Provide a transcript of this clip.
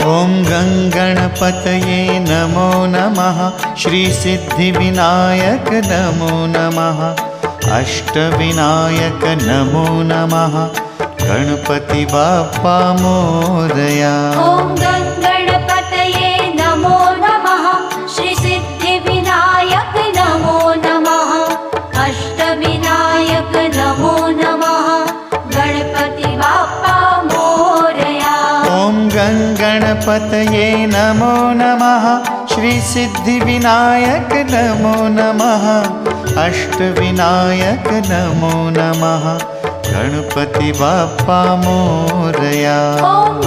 ॐ गणपतये नमो नमः। श्री सिद्धिविनायक नमो नमः। अष्टविनायक नमो नमः। गणपति बाप्पा मोरया। ॐ गणपतये नमो नमः। श्री सिद्धिविनायक नमो नमः। अष्टविनायक नमो नमः। गणपति बाप्पा मोरया। ॐ गणपतये नमो नमः। श्री सिद्धिविनायक नमो नमः। अष्टविनायक नमो नमः। गणपति बाप्पा मोरया। ॐ